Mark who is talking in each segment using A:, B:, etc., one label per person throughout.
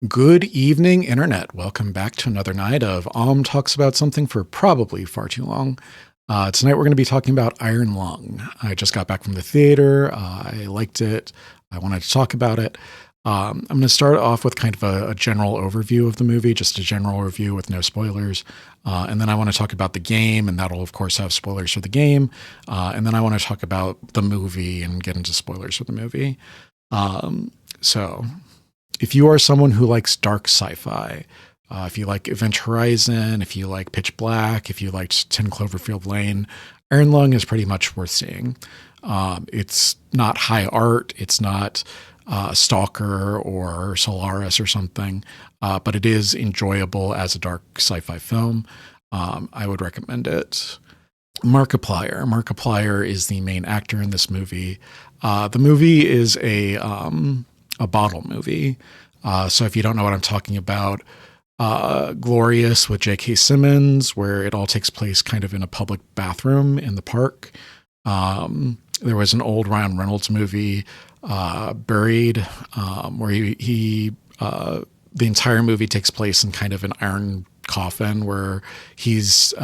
A: Good evening, Internet. Welcome back to another night of Talks About Something for probably far too long. Tonight we're going to be talking about Iron Lung. I just got back from the theater. I liked it. I wanted to talk about it. I'm going to start off with kind of a general overview of the movie, just a general review with no spoilers. And then I want to talk about the game, and that'll, of course, have spoilers for the game. And then I want to talk about the movie and get into spoilers for the movie. So if you are someone who likes dark sci-fi, if you like Event Horizon, if you like Pitch Black, if you liked 10 Cloverfield Lane, Iron Lung is pretty much worth seeing. It's not high art. It's not Stalker or Solaris or something, but it is enjoyable as a dark sci-fi film. I would recommend it. Markiplier. Markiplier is the main actor in this movie. The movie is a bottle movie. So if you don't know what I'm talking about, Glorious with J.K. Simmons, where it all takes place kind of in a public bathroom in the park. There was an old Ryan Reynolds movie, Buried, where the entire movie takes place in kind of an iron coffin where it's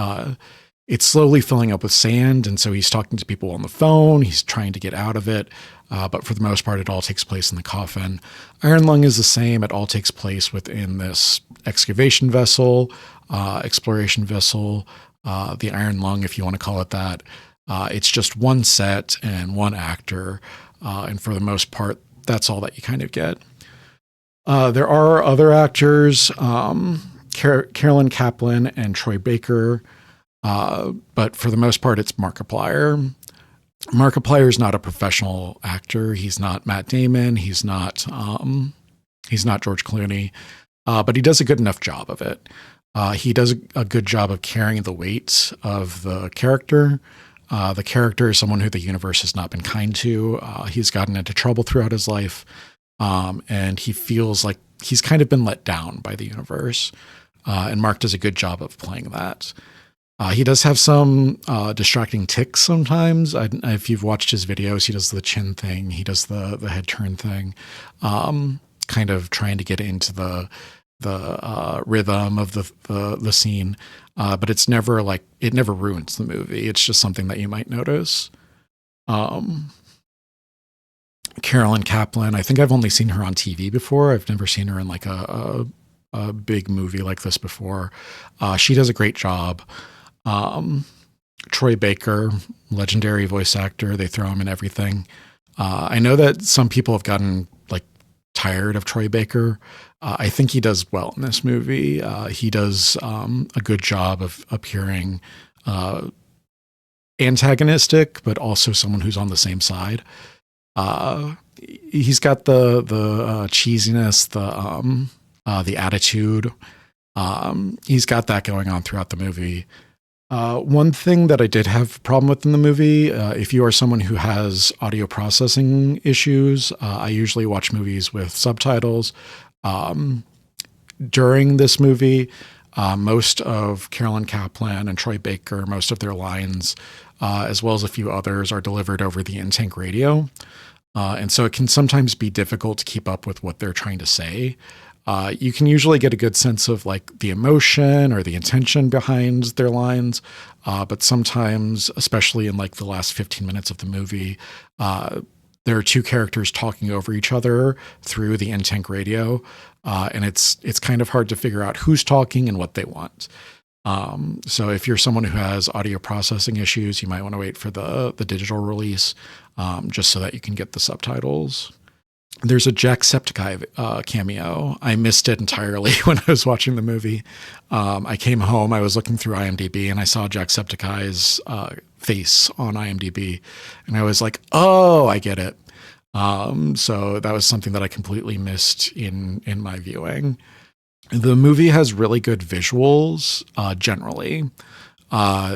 A: slowly filling up with sand. And so he's talking to people on the phone. He's trying to get out of it. But for the most part, it all takes place in the coffin. Iron Lung is the same. It all takes place within this excavation vessel, exploration vessel, the Iron Lung, if you want to call it that. It's just one set and one actor. And for the most part, that's all that you kind of get. There are other actors, Carolyn Kaplan and Troy Baker. But for the most part, it's Markiplier. Markiplier is not a professional actor. He's not Matt Damon. He's not George Clooney. But he does a good enough job of it. He does a good job of carrying the weight of the character. The character is someone who the universe has not been kind to. He's gotten into trouble throughout his life. And he feels like he's kind of been let down by the universe. And Mark does a good job of playing that. He does have some distracting tics sometimes. If you've watched his videos, he does the chin thing. He does the head turn thing, kind of trying to get into the rhythm of the scene. But it's never it never ruins the movie. It's just something that you might notice. Carolyn Kaplan, I think I've only seen her on TV before. I've never seen her in like a big movie like this before. She does a great job. Troy Baker, legendary voice actor. They throw him in everything. I know that some people have gotten tired of Troy Baker. I think he does well in this movie. He does a good job of appearing antagonistic, but also someone who's on the same side. He's got the cheesiness, the attitude. He's got that going on throughout the movie. One thing that I did have a problem with in the movie, if you are someone who has audio processing issues, I usually watch movies with subtitles. During this movie, most of Carolyn Kaplan and Troy Baker, most of their lines, as well as a few others, are delivered over the in-tank radio. And so it can sometimes be difficult to keep up with what they're trying to say. You can usually get a good sense of the emotion or the intention behind their lines. But sometimes, especially in the last 15 minutes of the movie, there are two characters talking over each other through the in-tank radio. And it's kind of hard to figure out who's talking and what they want. So if you're someone who has audio processing issues, you might want to wait for the digital release, just so that you can get the subtitles. There's a Jacksepticeye cameo. I missed it entirely when I was watching the movie. I came home, I was looking through IMDb, and I saw Jacksepticeye's face on IMDb, and I was like, oh, I get it. So that was something that I completely missed in my viewing. The movie has really good visuals, generally.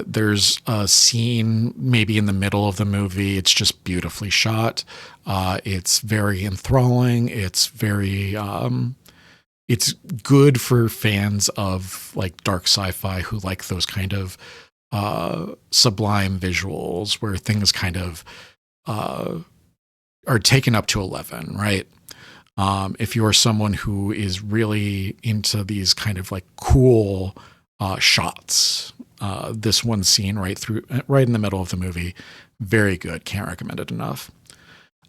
A: There's a scene maybe in the middle of the movie. It's just beautifully shot. It's very enthralling. It's very, it's good for fans of dark sci-fi who like those kind of, sublime visuals where things kind of, are taken up to 11, right? If you're someone who is really into these kind of like cool shots, this one scene right in the middle of the movie, very good. Can't recommend it enough.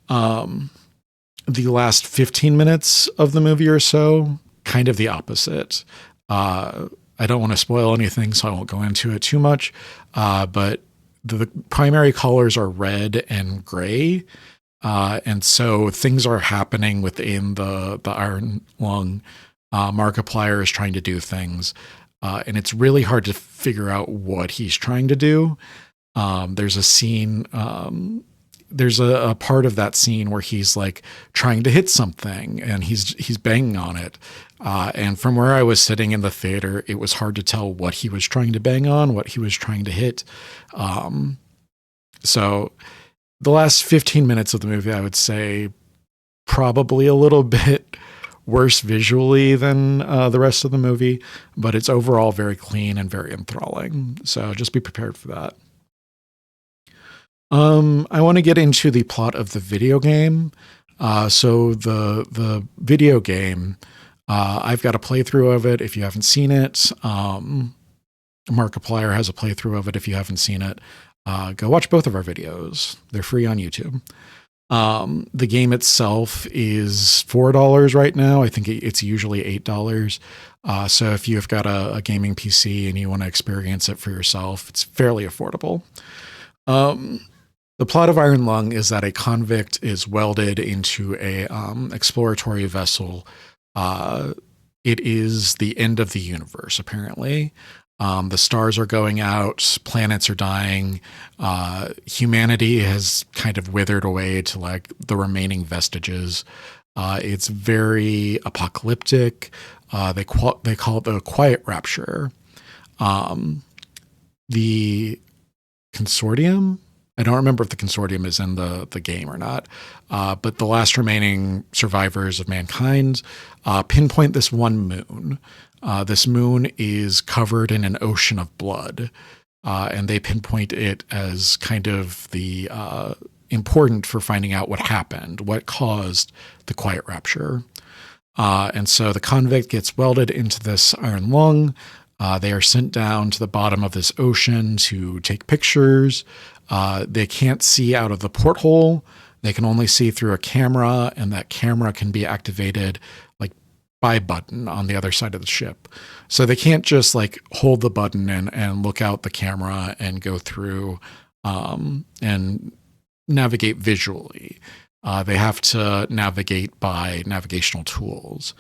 A: The last 15 minutes of the movie or so, kind of the opposite. I don't want to spoil anything, so I won't go into it too much. But the primary colors are red and gray. And so things are happening within the Iron Lung. Markiplier is trying to do things. And it's really hard to figure out what he's trying to do. There's a scene, there's a part of that scene where he's like trying to hit something and he's banging on it. And from where I was sitting in the theater, it was hard to tell what he was trying to bang on, what he was trying to hit. So the last 15 minutes of the movie, I would say probably a little bit worse visually than the rest of the movie, but it's overall very clean and very enthralling. So just be prepared for that. I want to get into the plot of the video game. So the video game, I've got a playthrough of it if you haven't seen it. Markiplier has a playthrough of it if you haven't seen it. Go watch both of our videos. They're free on YouTube. The game itself is $4 right now. I think it's usually $8. So if you've got a gaming PC and you want to experience it for yourself, it's fairly affordable. The plot of Iron Lung is that a convict is welded into a exploratory vessel. It is the end of the universe, apparently. The stars are going out, planets are dying. Humanity has kind of withered away to like the remaining vestiges. It's very apocalyptic. They call it the Quiet Rapture. The consortium, I don't remember if the consortium is in the game or not, but the last remaining survivors of mankind pinpoint this one moon. This moon is covered in an ocean of blood, and they pinpoint it as kind of the important for finding out what happened, what caused the Quiet Rapture. And so the convict gets welded into this iron lung. They are sent down to the bottom of this ocean to take pictures. They can't see out of the porthole. They can only see through a camera, and that camera can be activated like by a button on the other side of the ship. So they can't just like hold the button and look out the camera and go through and navigate visually. They have to navigate by navigational tools.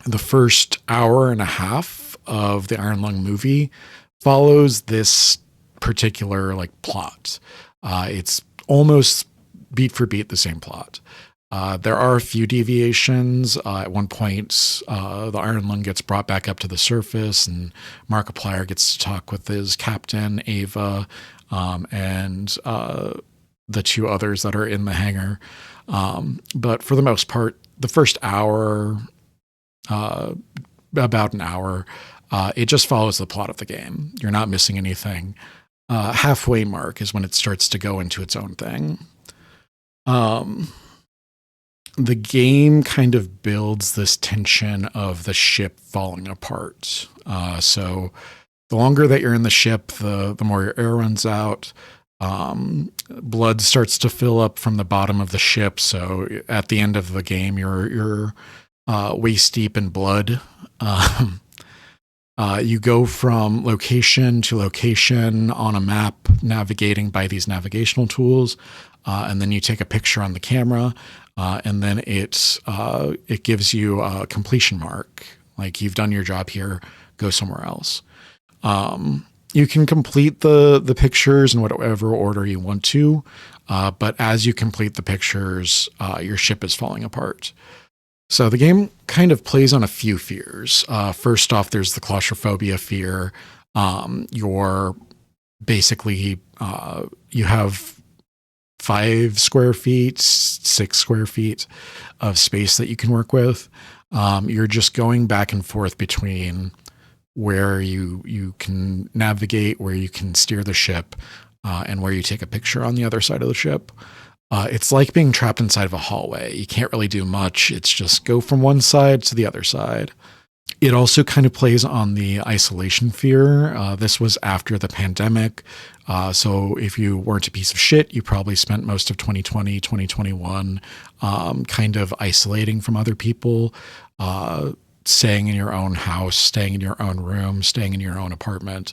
A: The first hour and a half of the Iron Lung movie follows this particular like plot. It's almost beat for beat the same plot. There are a few deviations. At one point, the Iron Lung gets brought back up to the surface, and Markiplier gets to talk with his captain, Ava, and the two others that are in the hangar. But for the most part, the first hour, about an hour, it just follows the plot of the game. You're not missing anything. Halfway mark is when it starts to go into its own thing. The game kind of builds this tension of the ship falling apart. So the longer that you're in the ship, the more your air runs out. Blood starts to fill up from the bottom of the ship. So at the end of the game, you're waist deep in blood. You go from location to location on a map, navigating by these navigational tools, and then you take a picture on the camera, and then it gives you a completion mark, like you've done your job here, go somewhere else. You can complete the pictures in whatever order you want to, but as you complete the pictures, your ship is falling apart. So the game kind of plays on a few fears. First off, there's the claustrophobia fear. You're basically, you have 5 square feet, 6 square feet of space that you can work with. You're just going back and forth between where you can navigate, where you can steer the ship, and where you take a picture on the other side of the ship. It's like being trapped inside of a hallway. You can't really do much. It's just go from one side to the other side. It also kind of plays on the isolation fear. This was after the pandemic. So if you weren't a piece of shit, you probably spent most of 2020, 2021 kind of isolating from other people, staying in your own house, staying in your own room, staying in your own apartment,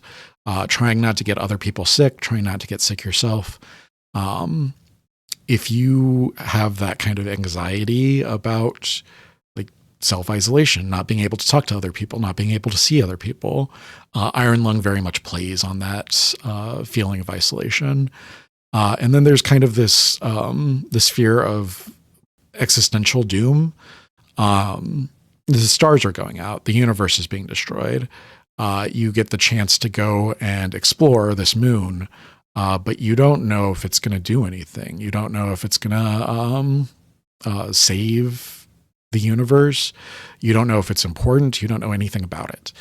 A: trying not to get other people sick, trying not to get sick yourself. If you have that kind of anxiety about like self-isolation, not being able to talk to other people, not being able to see other people, Iron Lung very much plays on that feeling of isolation. And then there's kind of this this fear of existential doom. The stars are going out. The universe is being destroyed. You get the chance to go and explore this moon, but you don't know if it's going to do anything. You don't know if it's going to save the universe. You don't know if it's important. You don't know anything about it.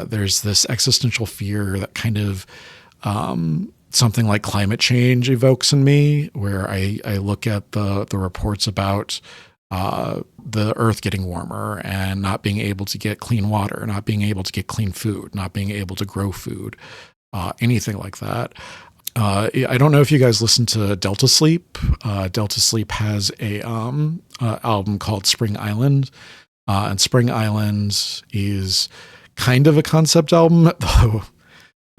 A: There's this existential fear that kind of something like climate change evokes in me, where I look at the reports about the earth getting warmer and not being able to get clean water, not being able to get clean food, not being able to grow food, anything like that. I don't know if you guys listen to Delta Sleep. Delta Sleep has a album called Spring Island, and Spring Island is kind of a concept album, though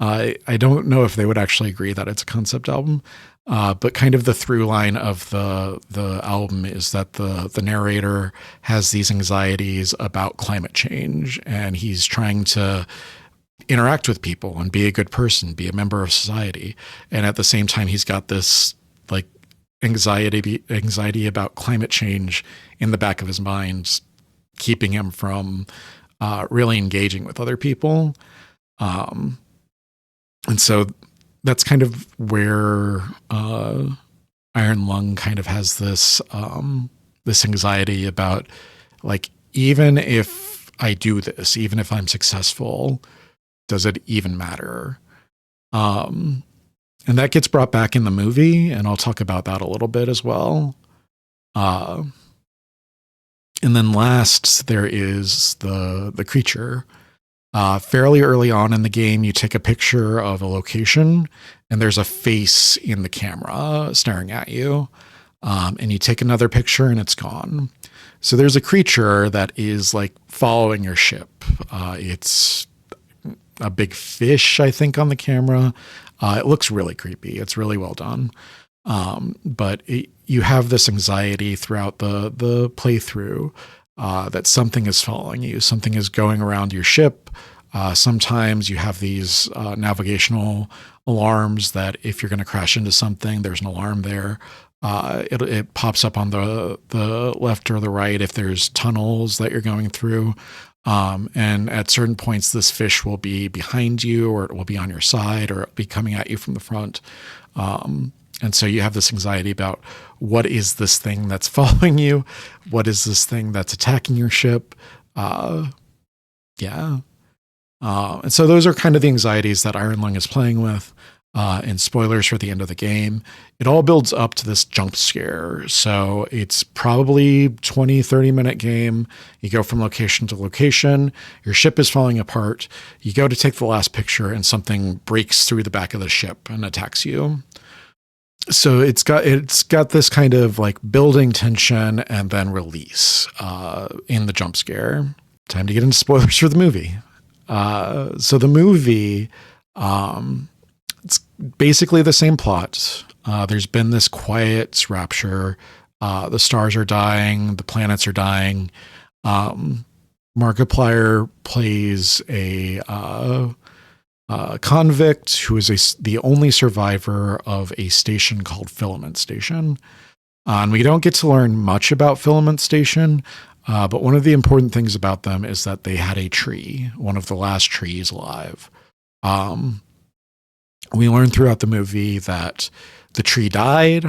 A: I don't know if they would actually agree that it's a concept album. But kind of the through line of the album is that the narrator has these anxieties about climate change, and he's trying to interact with people and be a good person, be a member of society. And at the same time, he's got this like anxiety about climate change in the back of his mind, keeping him from really engaging with other people. And so that's kind of where Iron Lung kind of has this this anxiety about, like, even if I do this, even if I'm successful, does it even matter? And that gets brought back in the movie, and I'll talk about that a little bit as well. And then last, there is the creature. Fairly early on in the game, you take a picture of a location, and there's a face in the camera staring at you. And you take another picture, and it's gone. So there's a creature that is like following your ship. It's a big fish, I think, on the camera. It looks really creepy. It's really well done. But you have this anxiety throughout the playthrough that something is following you, something is going around your ship. Sometimes you have these navigational alarms that if you're going to crash into something, there's an alarm there. It pops up on the left or the right if there's tunnels that you're going through. And at certain points, this fish will be behind you, or it will be on your side, or it'll be coming at you from the front. And so you have this anxiety about, what is this thing that's following you? What is this thing that's attacking your ship? And so those are kind of the anxieties that Iron Lung is playing with. And spoilers for the end of the game, it all builds up to this jump scare. So it's probably 20, 30-minute game. You go from location to location. Your ship is falling apart. You go to take the last picture, and something breaks through the back of the ship and attacks you. So it's got this kind of like building tension and then release in the jump scare. Time to get into spoilers for the movie. So the movie, it's basically the same plot. There's been this quiet rapture. The stars are dying. The planets are dying. Markiplier plays a convict who is the only survivor of a station called Filament Station. And we don't get to learn much about Filament Station, but one of the important things about them is that they had a tree, one of the last trees alive. We learn throughout the movie that the tree died.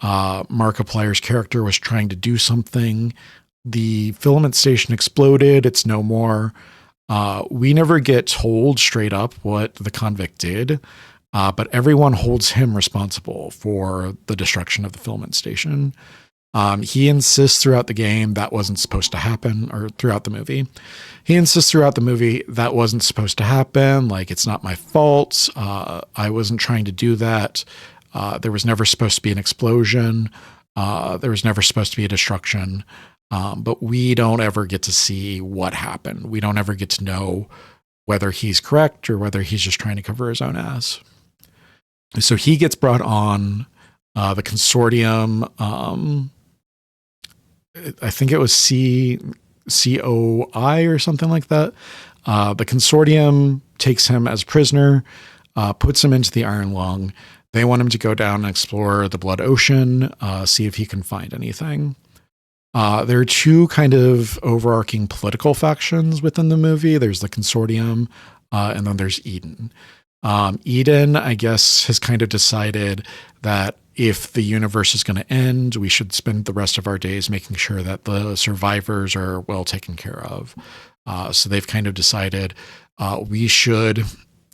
A: Markiplier's character was trying to do something. The Filament Station exploded. It's no more. We never get told straight up what the convict did. but everyone holds him responsible for the destruction of the filament station. He insists throughout the game that wasn't supposed to happen, or throughout the movie. He insists throughout the movie that wasn't supposed to happen. Like, it's not my fault. I wasn't trying to do that. There was never supposed to be an explosion. There was never supposed to be a destruction. But we don't ever get to see what happened. We don't ever get to know whether he's correct or whether he's just trying to cover his own ass. So he gets brought on the consortium. I think it was COI or something like that. The consortium takes him as prisoner, puts him into the Iron Lung. They want him to go down and explore the Blood Ocean, see if he can find anything. There are two kind of overarching political factions within the movie. There's the consortium, and then there's Eden. Eden, I guess, has kind of decided that if the universe is going to end, we should spend the rest of our days making sure that the survivors are well taken care of. So they've kind of decided we should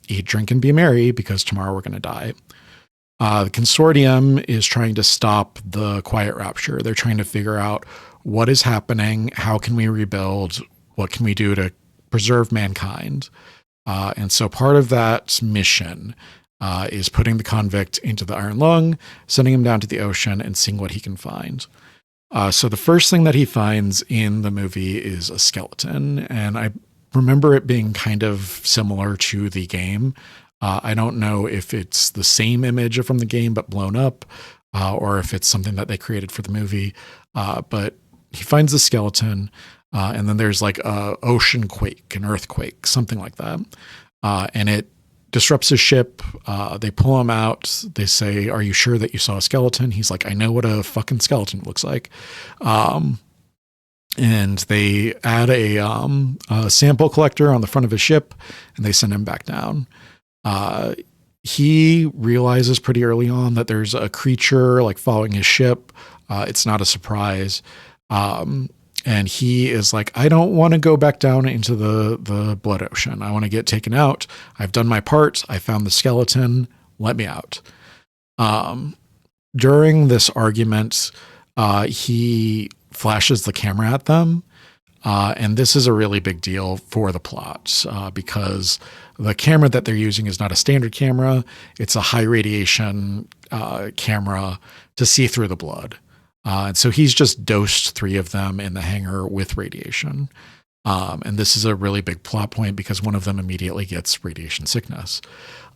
A: eat, drink, and be merry because tomorrow we're going to die. The consortium is trying to stop the Quiet Rapture. They're trying to figure out what is happening, how can we rebuild, what can we do to preserve mankind. And so part of that mission is putting the convict into the Iron Lung, sending him down to the ocean, and seeing what he can find. So the first thing that he finds in the movie is a skeleton, and I remember it being kind of similar to the game. I don't know if it's the same image from the game but blown up, or if it's something that they created for the movie. But he finds the skeleton, and then there's like a ocean quake, an earthquake, something like that. And it disrupts his ship. They pull him out. They say, "Are you sure that you saw a skeleton?" He's like, "I know what a fucking skeleton looks like." And they add a sample collector on the front of his ship, and they send him back down. He realizes pretty early on that there's a creature like following his ship. It's not a surprise. And he is like, I don't want to go back down into the blood ocean. I want to get taken out. I've done my part. I found the skeleton. Let me out. During this argument, he flashes the camera at them. And this is a really big deal for the plot because the camera that they're using is not a standard camera. It's a high radiation camera to see through the blood. And so he's just dosed 3 of them in the hangar with radiation. And this is a really big plot point because one of them immediately gets radiation sickness.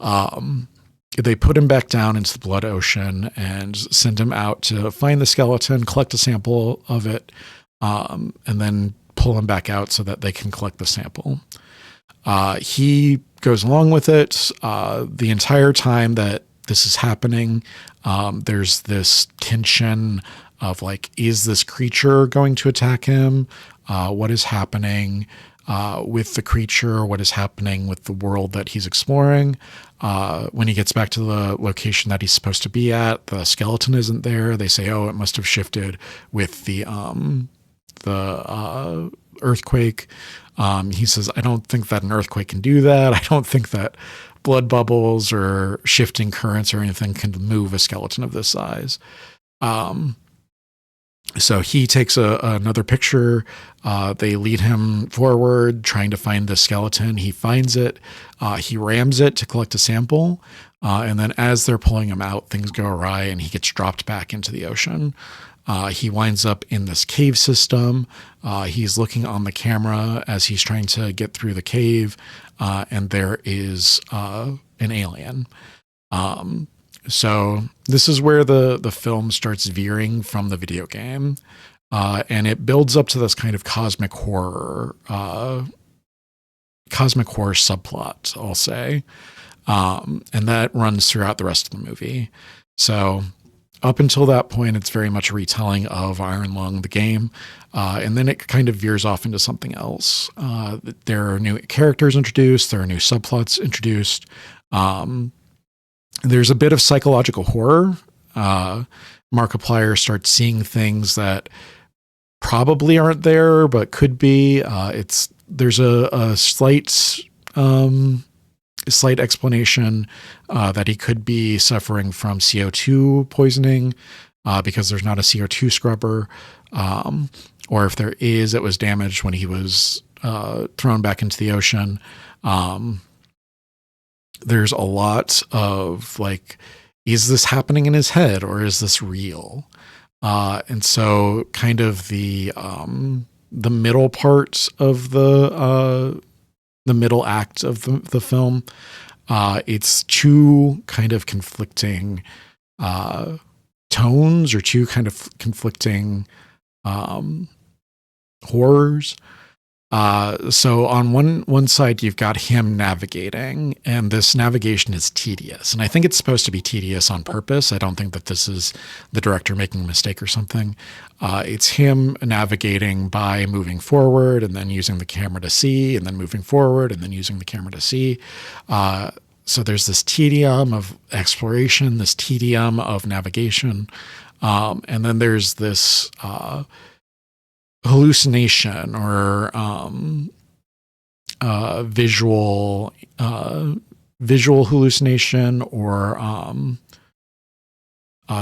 A: They put him back down into the blood ocean and send him out to find the skeleton, collect a sample of it, and then pull him back out so that they can collect the sample. He goes along with it. The entire time that this is happening, there's this tension of like, is this creature going to attack him? What is happening with the creature? What is happening with the world that he's exploring? When he gets back to the location that he's supposed to be at, the skeleton isn't there. They say, oh, it must have shifted with the earthquake. He says, I don't think that an earthquake can do that. I don't think that blood bubbles or shifting currents or anything can move a skeleton of this size. So he takes another picture. They lead him forward, trying to find the skeleton. He finds it. He rams it to collect a sample. And then as they're pulling him out, things go awry and he gets dropped back into the ocean. He winds up in this cave system. He's looking on the camera as he's trying to get through the cave. And there is an alien. So this is where the film starts veering from the video game. And it builds up to this kind of cosmic horror subplot, I'll say. And that runs throughout the rest of the movie. So up until that point, it's very much a retelling of Iron Lung, the game. And then it kind of veers off into something else. There are new characters introduced. There are new subplots introduced. There's a bit of psychological horror. Markiplier starts seeing things that probably aren't there, but could be. There's a slight slight explanation that he could be suffering from CO2 poisoning because there's not a CO2 scrubber. Or if there is, it was damaged when he was thrown back into the ocean. There's a lot of like, is this happening in his head or is this real? And so kind of the middle part of the middle act of the film, it's two kind of conflicting tones or two kind of conflicting horrors. So on one side, you've got him navigating, and this navigation is tedious. And I think it's supposed to be tedious on purpose. I don't think that this is the director making a mistake or something. It's him navigating by moving forward and then using the camera to see, and then moving forward and then using the camera to see. So there's this tedium of exploration, this tedium of navigation. And then there's this hallucination or visual hallucination or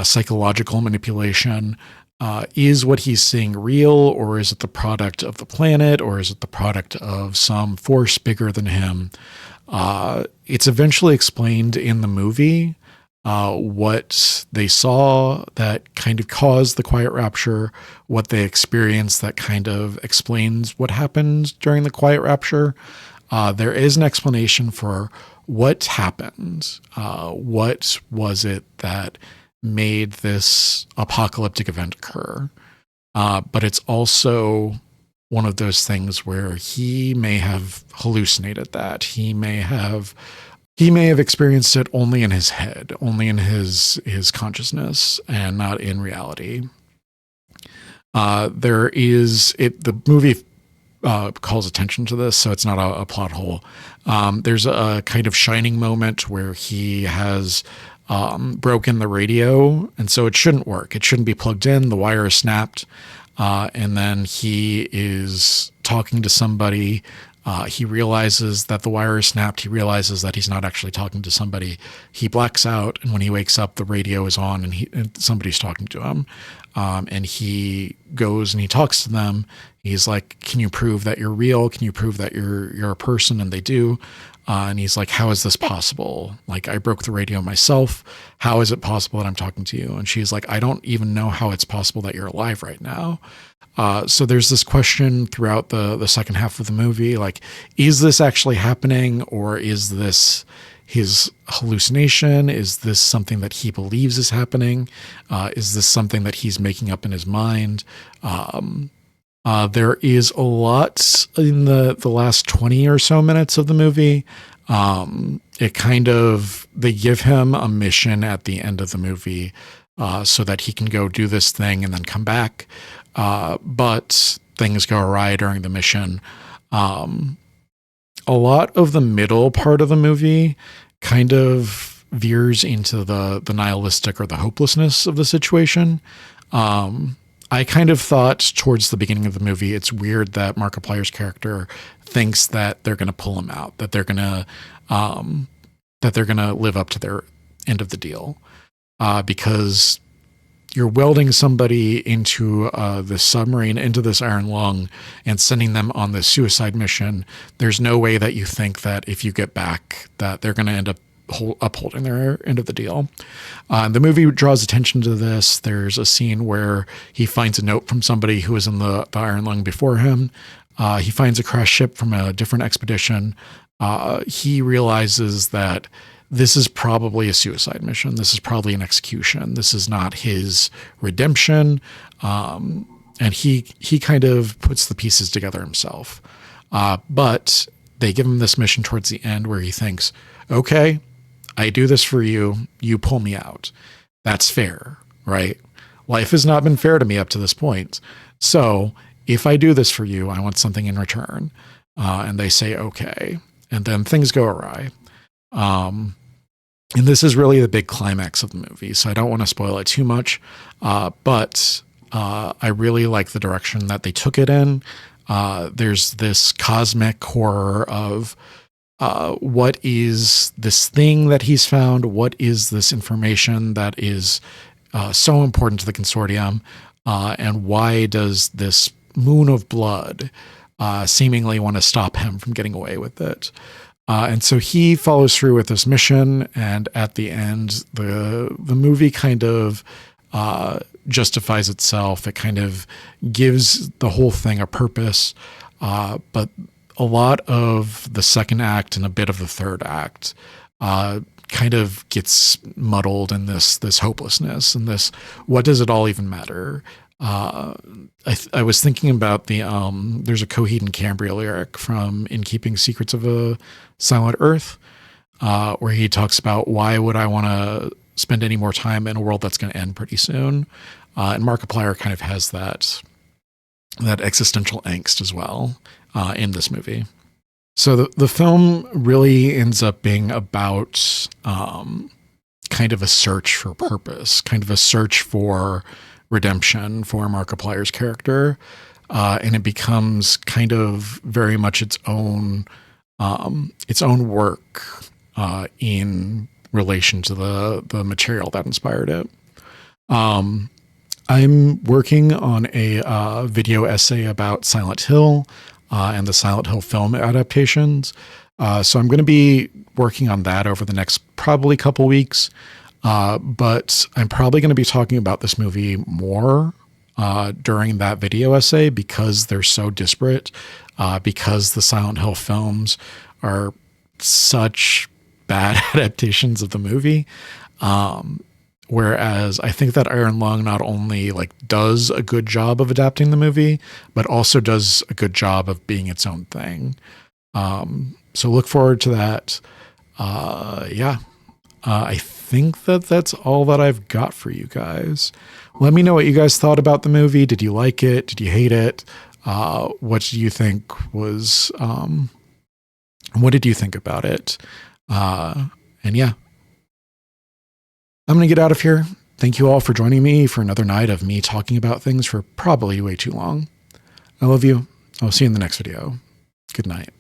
A: psychological manipulation. Is what he's seeing real, or is it the product of the planet, or is it the product of some force bigger than him? It's eventually explained in the movie what they saw that kind of caused the Quiet Rapture, what they experienced that kind of explains what happened during the Quiet Rapture. There is an explanation for what happened. What was it that made this apocalyptic event occur? But it's also one of those things where he may have hallucinated that. He may have experienced it only in his head, only in his consciousness, and not in reality. The movie calls attention to this, so it's not a plot hole. There's a kind of shining moment where he has broken the radio, and so it shouldn't work. It shouldn't be plugged in. The wire is snapped, and then he is talking to somebody. He realizes that the wire is snapped. He realizes that he's not actually talking to somebody. He blacks out, and when he wakes up, the radio is on, and somebody's talking to him. And he goes and he talks to them. He's like, "Can you prove that you're real? Can you prove that you're a person?" And they do. And he's like, "How is this possible? Like, I broke the radio myself. How is it possible that I'm talking to you?" And she's like, "I don't even know how it's possible that you're alive right now." So there's this question throughout the second half of the movie, like, is this actually happening, or is this his hallucination? Is this something that he believes is happening? Is this something that he's making up in his mind? There is a lot in the last 20 or so minutes of the movie. They give him a mission at the end of the movie so that he can go do this thing and then come back. But things go awry during the mission. A lot of the middle part of the movie kind of veers into the nihilistic or the hopelessness of the situation. I kind of thought towards the beginning of the movie, it's weird that Markiplier's character thinks that they're going to pull him out, that they're going to live up to their end of the deal, because you're welding somebody into the submarine, into this iron lung, and sending them on this suicide mission. There's no way that you think that if you get back, that they're going to end up upholding their end of the deal. The movie draws attention to this. There's a scene where he finds a note from somebody who was in the iron lung before him. He finds a crashed ship from a different expedition. He realizes that this is probably a suicide mission. This is probably an execution. This is not his redemption. And he kind of puts the pieces together himself. But they give him this mission towards the end where he thinks, okay, I do this for you. You pull me out. That's fair, right? Life has not been fair to me up to this point. So if I do this for you, I want something in return. And they say, okay. And then things go awry. And this is really the big climax of the movie, so I don't want to spoil it too much. But I really like the direction that they took it in. There's this cosmic horror of what is this thing that he's found? What is this information that is so important to the consortium? And why does this moon of blood seemingly want to stop him from getting away with it? And so he follows through with this mission, and at the end, the movie kind of justifies itself. It kind of gives the whole thing a purpose, but a lot of the second act and a bit of the third act kind of gets muddled in this hopelessness and this, what does it all even matter? I was thinking about there's a Coheed and Cambria lyric from In Keeping Secrets of a Silent Earth, where he talks about, why would I want to spend any more time in a world that's going to end pretty soon? And Markiplier kind of has that existential angst as well in this movie. So the film really ends up being about kind of a search for purpose, kind of a search for redemption for Markiplier's character, and it becomes kind of very much its own work in relation to the material that inspired it. I'm working on a video essay about Silent Hill and the Silent Hill film adaptations. So I'm going to be working on that over the next probably couple weeks. But I'm probably going to be talking about this movie more during that video essay because they're so disparate, because the Silent Hill films are such bad adaptations of the movie. Whereas I think that Iron Lung not only does a good job of adapting the movie, but also does a good job of being its own thing. So look forward to that. I think that's all that I've got for you guys. Let me know what you guys thought about the movie. Did you like it? Did you hate it? What do you think was, what did you think about it? And yeah, I'm going to get out of here. Thank you all for joining me for another night of me talking about things for probably way too long. I love you. I'll see you in the next video. Good night.